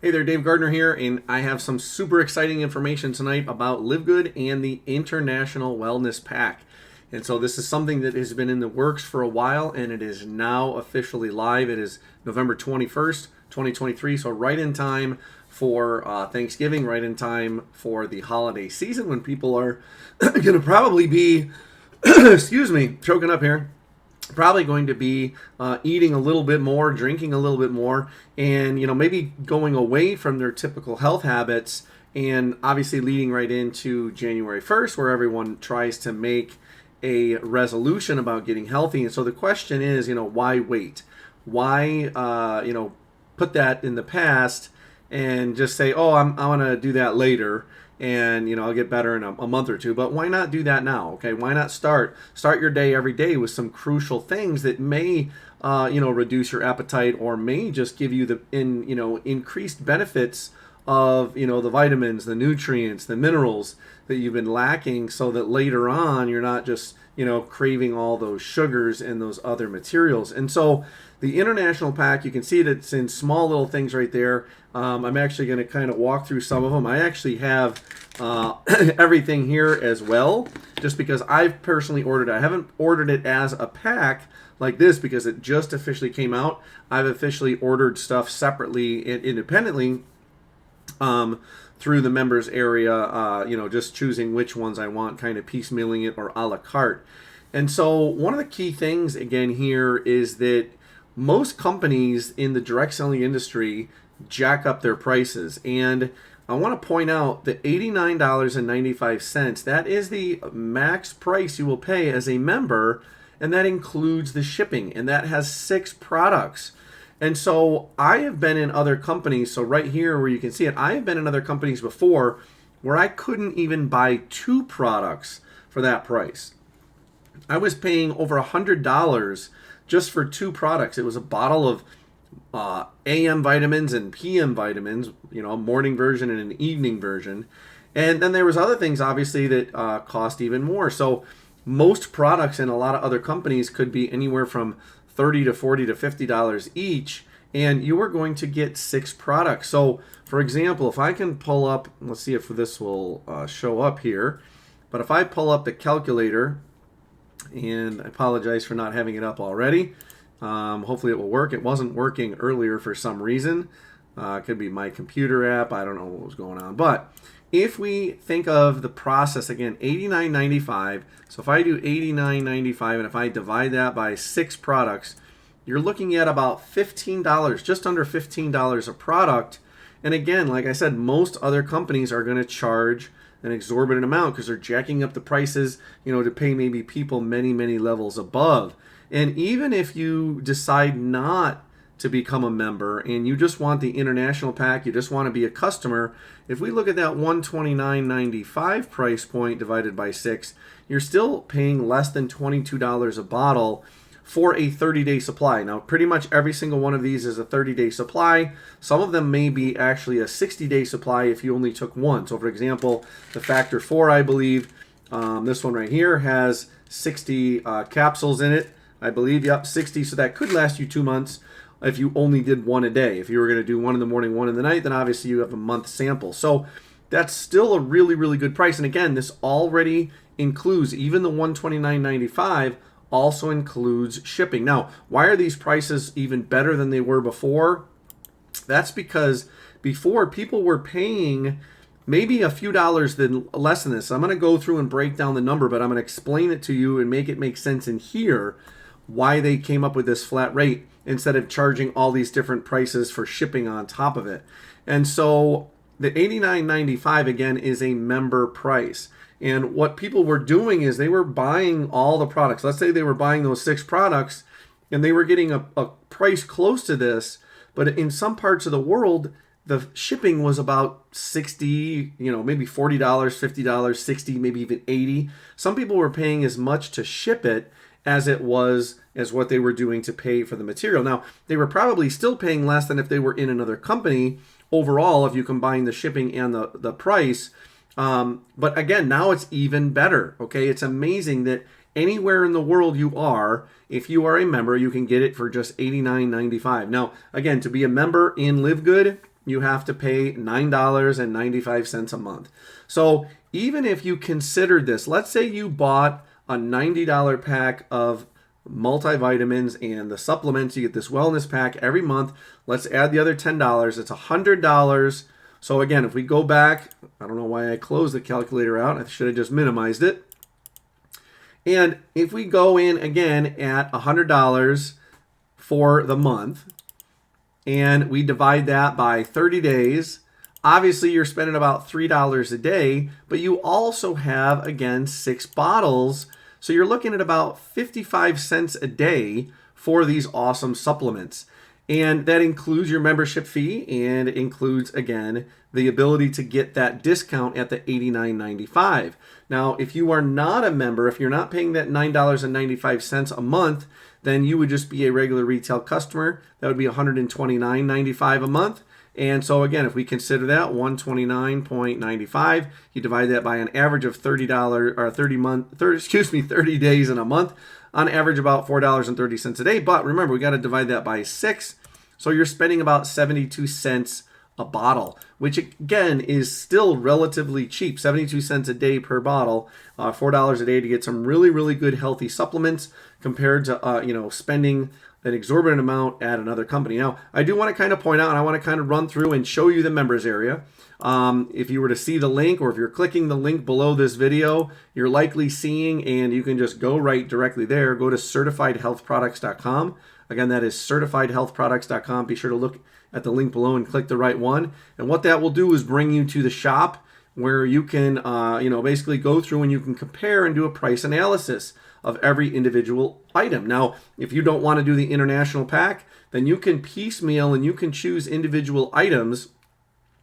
Hey there, Dave Gardner here, and I have some super exciting information tonight about LiveGood and the International Wellness Pack. And so this is something that has been in the works for a while, and it is now officially live. It is November 21st, 2023, so right in time for Thanksgiving, right in time for the holiday season when people are going to probably be, excuse me, choking up here, probably going to be eating a little bit more, drinking a little bit more, and maybe going away from their typical health habits, and obviously leading right into January 1st, where everyone tries to make a resolution about getting healthy. And so the question is, why wait? Why put that in the past and just say, oh, I'm going to do that later, and I'll get better in a month or two. But why not do that now? Okay, why not start your day every day with some crucial things that may reduce your appetite, or may just give you the increased benefits of the vitamins, the nutrients, the minerals that you've been lacking, so that later on you're not just craving all those sugars and those other materials. And so the International Pack, you can see that it's in small little things right there. I'm actually going to kind of walk through some of them. I actually have everything here as well, just because I've personally ordered it. I haven't ordered it as a pack like this because it just officially came out. I've officially ordered stuff separately and independently through the members area, just choosing which ones I want, kind of piecemealing it or a la carte. And so one of the key things again here is that most companies in the direct selling industry jack up their prices. And I want to point out that $89.95, that is the max price you will pay as a member, and that includes the shipping, and that has 6 products. And so I have been in other companies, so right here where you can see it, I have been in other companies before where I couldn't even buy 2 products for that price. I was paying over $100 just for 2 products. It was a bottle of AM vitamins and PM vitamins, a morning version and an evening version. And then there was other things, obviously, that cost even more. So most products in a lot of other companies could be anywhere from $30 to $40 to $50 each, and you are going to get 6 products. So, for example, if I can pull up, let's see if this will show up here, but if I pull up the calculator, and I apologize for not having it up already, hopefully it will work. It wasn't working earlier for some reason. It could be my computer app. I don't know what was going on. But if we think of the process again, $89.95. So if I do $89.95 and if I divide that by 6 products, you're looking at about $15, just under $15 a product. And again, like I said, most other companies are going to charge an exorbitant amount because they're jacking up the prices, to pay maybe people many, many levels above. And even if you decide not to become a member and you just want the International Pack, you just want to be a customer, if we look at that $129.95 price point divided by 6, you're still paying less than $22 a bottle for a 30-day supply. Now, pretty much every single one of these is a 30-day supply. Some of them may be actually a 60-day supply if you only took one. So, for example, the Factor 4, I believe, this one right here has 60 capsules in it. I believe, yep, 60. So that could last you 2 months if you only did one a day. If you were going to do one in the morning, one in the night, then obviously you have a month sample. So that's still a really, really good price. And again, this already includes, even the $129.95 also includes shipping. Now, why are these prices even better than they were before? That's because before people were paying maybe a few dollars less than this. I'm going to go through and break down the number, but I'm going to explain it to you and make it make sense in here why they came up with this flat rate instead of charging all these different prices for shipping on top of it. And so the $89.95 again is a member price. And what people were doing is they were buying all the products. Let's say they were buying those 6 products and they were getting a price close to this, but in some parts of the world, the shipping was about 60, maybe $40, $50, 60, maybe even 80. Some people were paying as much to ship it as it was as what they were doing to pay for the material. Now, they were probably still paying less than if they were in another company overall, if you combine the shipping and the price. But again, now it's even better. Okay, it's amazing that anywhere in the world you are, if you are a member, you can get it for just $89.95. Now, again, to be a member in LiveGood, you have to pay $9.95 a month. So even if you considered this, let's say you bought a $90 pack of multivitamins and the supplements, you get this wellness pack every month. Let's add the other $10. It's $100. So again, if we go back, I don't know why I closed the calculator out. I should have just minimized it. And if we go in again at $100 for the month, and we divide that by 30 days, obviously you're spending about $3 a day, but you also have, again, 6 bottles. So you're looking at about 55 cents a day for these awesome supplements. And that includes your membership fee, and it includes, again, the ability to get that discount at the $89.95. Now, if you are not a member, if you're not paying that $9.95 a month, then you would just be a regular retail customer. That would be $129.95 a month. And so again, if we consider that $129.95, you divide that by an average of $30 or 30 days in a month, on average about $4.30 a day. But remember, we got to divide that by 6. So you're spending about 72 cents a bottle, which again is still relatively cheap. 72 cents a day per bottle, $4 a day to get some really, really good healthy supplements compared to spending an exorbitant amount at another company. Now, I do want to kind of point out, and I want to kind of run through and show you the members area. If you were to see the link, or if you're clicking the link below this video, you're likely seeing, and you can just go right directly there. Go to certifiedhealthproducts.com. Again, that is certifiedhealthproducts.com. Be sure to look at the link below and click the right one. And what that will do is bring you to the shop where you can, basically go through and you can compare and do a price analysis of every individual item. Now, if you don't want to do the international pack, then you can piecemeal and you can choose individual items,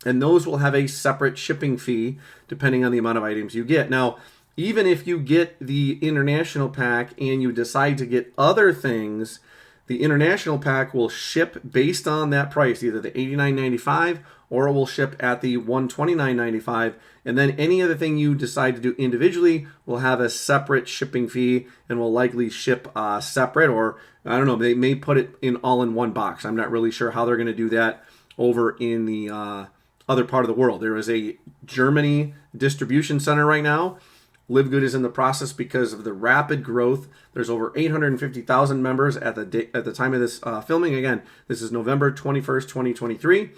and those will have a separate shipping fee depending on the amount of items you get. Now, even if you get the international pack and you decide to get other things, the international pack will ship based on that price, either the $89.95 or it will ship at the $129.95. And then any other thing you decide to do individually will have a separate shipping fee and will likely ship separate, or I don't know, they may put it in all in one box. I'm not really sure how they're going to do that over in the other part of the world. There is a Germany distribution center right now. LiveGood is in the process because of the rapid growth. There's over 850,000 members at the time of this filming. Again, this is November 21st, 2023.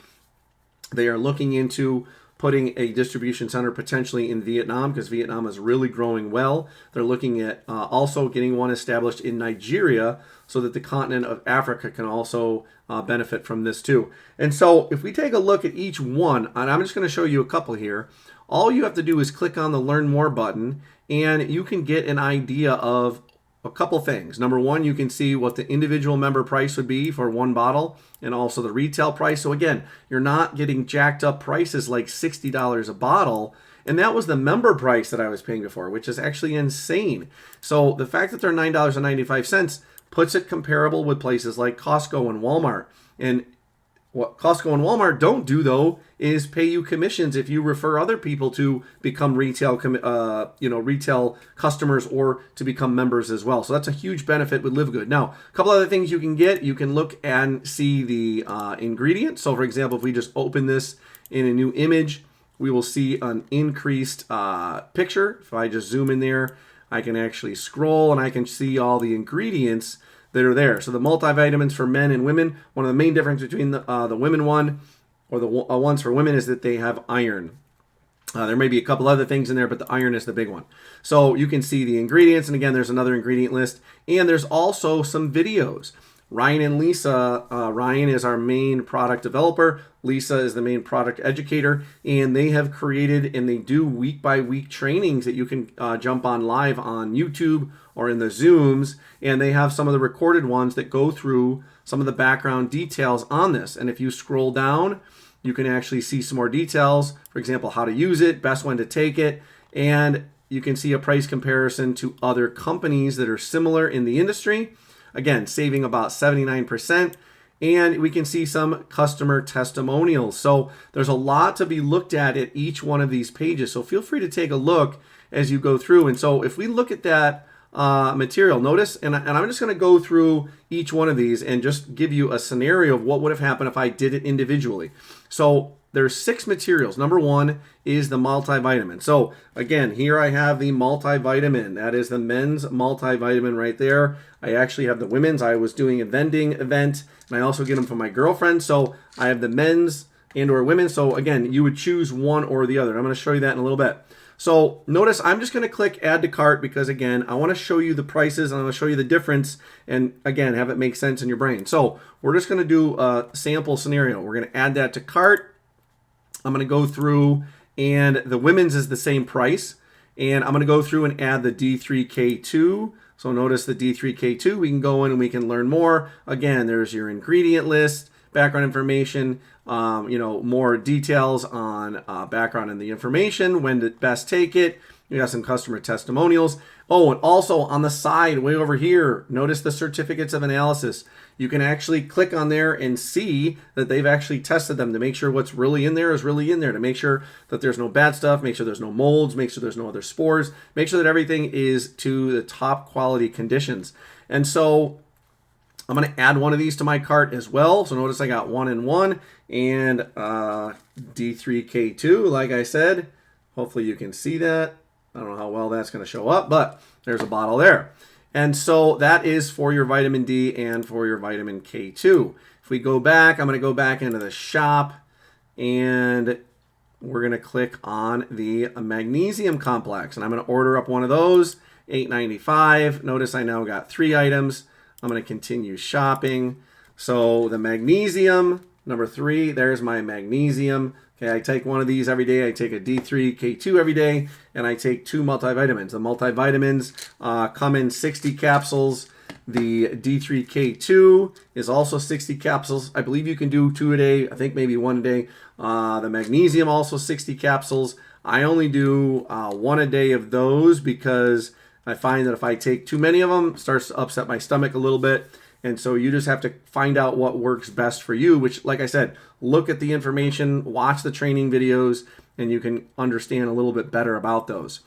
They are looking into putting a distribution center potentially in Vietnam, because Vietnam is really growing well. They're looking at also getting one established in Nigeria so that the continent of Africa can also benefit from this too. And so if we take a look at each one, and I'm just going to show you a couple here, all you have to do is click on the Learn More button, and you can get an idea of a couple things. Number one, you can see what the individual member price would be for one bottle, and also the retail price. So again, you're not getting jacked up prices like $60 a bottle. And that was the member price that I was paying before, which is actually insane. So the fact that they're $9.95 puts it comparable with places like Costco and Walmart. And what Costco and Walmart don't do, though, is pay you commissions if you refer other people to become retail customers or to become members as well. So that's a huge benefit with LiveGood. Now, a couple other things you can get. You can look and see the ingredients. So, for example, if we just open this in a new image, we will see an increased picture. If I just zoom in there, I can actually scroll and I can see all the ingredients that are there. So the multivitamins for men and women, one of the main differences between the women one or the ones for women is that they have iron. There may be a couple other things in there, but the iron is the big one. So you can see the ingredients, and again, there's another ingredient list, and there's also some videos. Ryan and Lisa, Ryan is our main product developer, Lisa is the main product educator, and they have created, and they do week-by-week trainings that you can jump on live on YouTube or in the Zooms, and they have some of the recorded ones that go through some of the background details on this. And if you scroll down, you can actually see some more details, for example, how to use it, best when to take it, and you can see a price comparison to other companies that are similar in the industry. Again, saving about 79%, and we can see some customer testimonials. So there's a lot to be looked at each one of these pages. So feel free to take a look as you go through. And so if we look at that material. Notice, and I'm just going to go through each one of these and just give you a scenario of what would have happened if I did it individually. So there's 6 materials. Number 1 is the multivitamin. So again, here I have the multivitamin. That is the men's multivitamin right there. I actually have the women's. I was doing a vending event, and I also get them from my girlfriend. So I have the men's and or women's. So again, you would choose one or the other. I'm going to show you that in a little bit. So notice I'm just going to click add to cart because again, I want to show you the prices and I'm going to show you the difference and again, have it make sense in your brain. So we're just going to do a sample scenario. We're going to add that to cart. I'm going to go through and the women's is the same price. And I'm going to go through and add the D3K2. So notice the D3K2, we can go in and we can learn more. Again, there's your ingredient list, background information, more details on background and the information, when to best take it. You got some customer testimonials. Oh, and also on the side, way over here, notice the certificates of analysis. You can actually click on there and see that they've actually tested them to make sure what's really in there is really in there, to make sure that there's no bad stuff, make sure there's no molds, make sure there's no other spores, make sure that everything is to the top quality conditions. And so I'm going to add one of these to my cart as well. So notice I got 1 and 1 and D3K2, like I said. Hopefully you can see that. I don't know how well that's going to show up, but there's a bottle there. And so that is for your vitamin D and for your vitamin K2. If we go back, I'm going to go back into the shop and we're going to click on the magnesium complex. And I'm going to order up one of those, $8.95. Notice I now got 3 items. I'm going to continue shopping. So the magnesium, number 3, there's my magnesium. Okay, I take one of these every day. I take a D3K2 every day, and I take 2 multivitamins. The multivitamins come in 60 capsules. The D3K2 is also 60 capsules. I believe you can do 2 a day. I think maybe 1 a day. The magnesium also 60 capsules. I only do 1 a day of those because I find that if I take too many of them, it starts to upset my stomach a little bit. And so you just have to find out what works best for you, which, like I said, look at the information, watch the training videos, and you can understand a little bit better about those.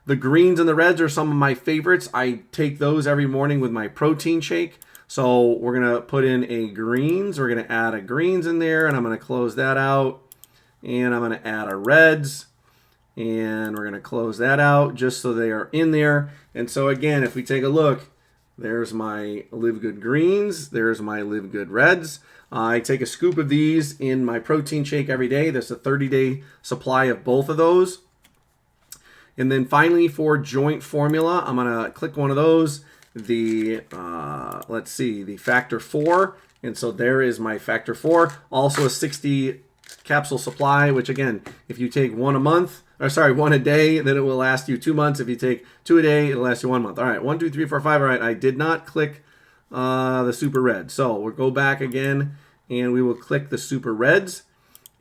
The greens and the reds are some of my favorites. I take those every morning with my protein shake. So we're going to put in a greens. We're going to add a greens in there, and I'm going to close that out. And I'm going to add a reds. And we're going to close that out just so they are in there. And so again, if we take a look, there's my LiveGood greens. There's my LiveGood reds. I take a scoop of these in my protein shake every day. There's a 30-day supply of both of those. And then finally for joint formula, I'm going to click one of those. The, let's see, the Factor 4. And so there is my Factor 4. Also a 60 capsule supply, which again, if you take 1 a day, then it will last you 2 months. If you take 2 a day, it'll last you 1 month. All right, 1, 2, 3, 4, 5. All right, I did not click the super red. So we'll go back again and we will click the super reds.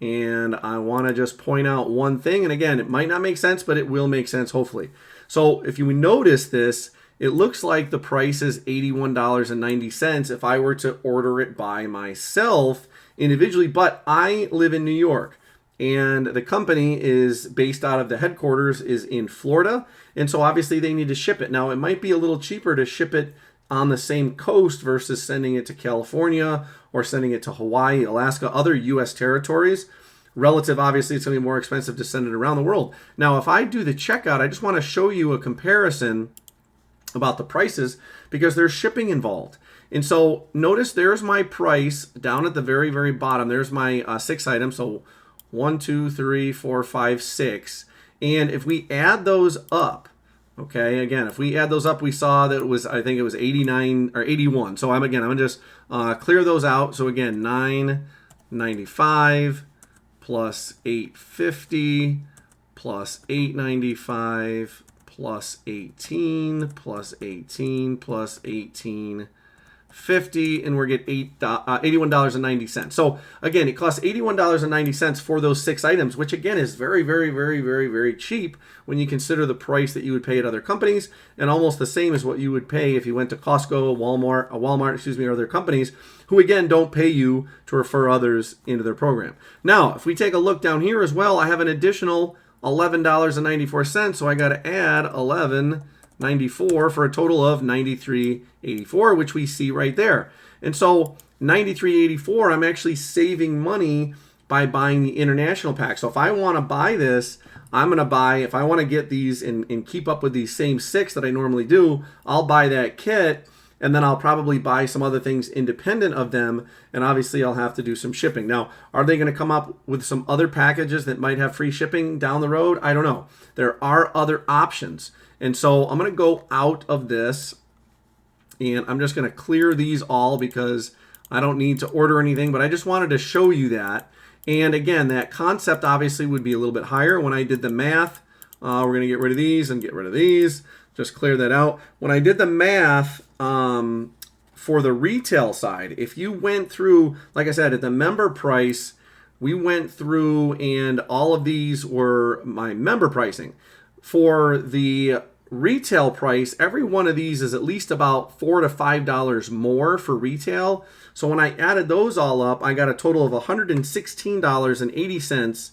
And I want to just point out one thing. And again, it might not make sense, but it will make sense, hopefully. So if you notice this, it looks like the price is $81.90 if I were to order it by myself individually. But I live in New York. And the company is based out of the headquarters is in Florida. And so obviously they need to ship it. Now, it might be a little cheaper to ship it on the same coast versus sending it to California or sending it to Hawaii, Alaska, other U.S. territories. Relative, obviously, it's going to be more expensive to send it around the world. Now, if I do the checkout, I just want to show you a comparison about the prices because there's shipping involved. And so notice there's my price down at the very, very bottom. There's my 6 items. So 1, 2, 3, 4, 5, 6. And if we add those up, okay, again, if we add those up, we saw that it was, I think it was 89 or 81. So I'm going to just clear those out. So again, 995 plus 850 plus 895 plus 18 plus 18 plus 18. 50 and we're get $81.90. So again, it costs $81.90 for those 6 items, which again is very, very, very, very, very cheap when you consider the price that you would pay at other companies, and almost the same as what you would pay if you went to Costco, Walmart, or other companies who again don't pay you to refer others into their program. Now, if we take a look down here as well, I have an additional $11.94, so I got to add $11.94 94 for a total of $93.84, which we see right there. And so $93.84, I'm actually saving money by buying the international pack. So if I want to buy this, I'm going to buy, if I want to get these and keep up with these same 6 that I normally do, I'll buy that kit, and then I'll probably buy some other things independent of them, and obviously I'll have to do some shipping. Now, are they going to come up with some other packages that might have free shipping down the road? I don't know. There are other options. And so I'm going to go out of this, and I'm just going to clear these all because I don't need to order anything, but I just wanted to show you that. And again, that concept obviously would be a little bit higher. When I did the math, we're going to get rid of these and get rid of these. Just clear that out. When I did the math for the retail side, if you went through, like I said, at the member price, we went through and all of these were my member pricing. For the retail price, every one of these is at least about $4 to $5 more for retail. So when I added those all up, I got a total of $116.80,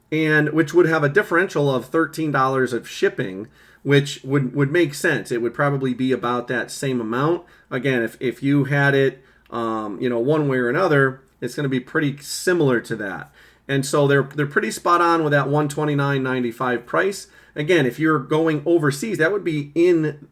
and which would have a differential of $13 of shipping, which would make sense. It would probably be about that same amount. Again, if you had it, one way or another, it's going to be pretty similar to that. And so they're pretty spot on with that $129.95 price. Again, if you're going overseas, that would be in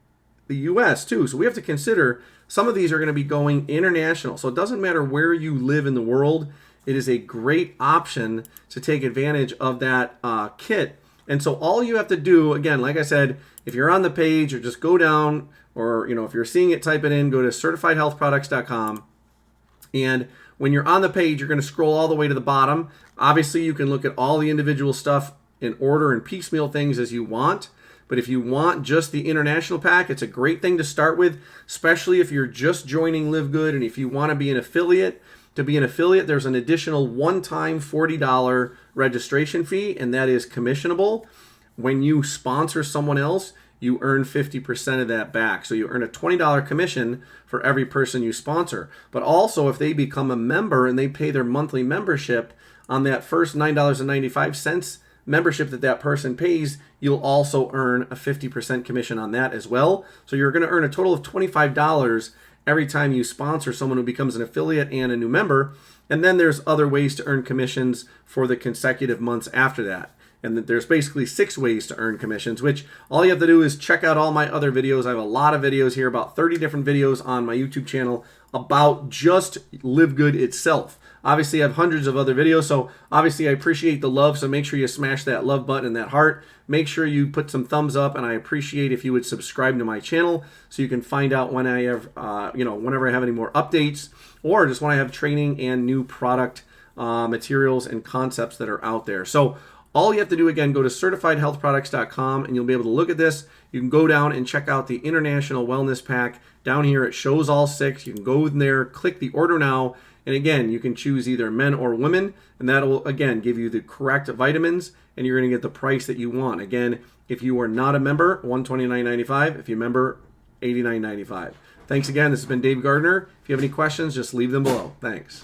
the U.S. too. So we have to consider some of these are going to be going international. So it doesn't matter where you live in the world. It is a great option to take advantage of that kit. And so all you have to do, again, like I said, if you're on the page or just go down, or if you're seeing it, type it in, go to certifiedhealthproducts.com. And when you're on the page, you're going to scroll all the way to the bottom. Obviously, you can look at all the individual stuff in order and piecemeal things as you want. But if you want just the international pack, it's a great thing to start with, especially if you're just joining LiveGood and if you want to be an affiliate. To be an affiliate, there's an additional one-time $40 registration fee, and that is commissionable. When you sponsor someone else, you earn 50% of that back. So you earn a $20 commission for every person you sponsor. But also, if they become a member and they pay their monthly membership on that first $9.95 membership that person pays, you'll also earn a 50% commission on that as well. So you're going to earn a total of $25 every time you sponsor someone who becomes an affiliate and a new member. And then there's other ways to earn commissions for the consecutive months after that. And there's basically 6 ways to earn commissions, which all you have to do is check out all my other videos. I have a lot of videos here, about 30 different videos on my YouTube channel about just LiveGood itself. Obviously, I have hundreds of other videos, so obviously I appreciate the love, so make sure you smash that love button and that heart. Make sure you put some thumbs up, and I appreciate if you would subscribe to my channel so you can find out when I have, whenever I have any more updates, or just when I have training and new product materials and concepts that are out there. So all you have to do, again, go to certifiedhealthproducts.com, and you'll be able to look at this. You can go down and check out the International Wellness Pack. Down here, it shows all 6. You can go in there, click the order now, and again, you can choose either men or women, and that will, again, give you the correct vitamins, and you're going to get the price that you want. Again, if you are not a member, $129.95. If you're a member, $89.95. Thanks again. This has been Dave Gardner. If you have any questions, just leave them below. Thanks.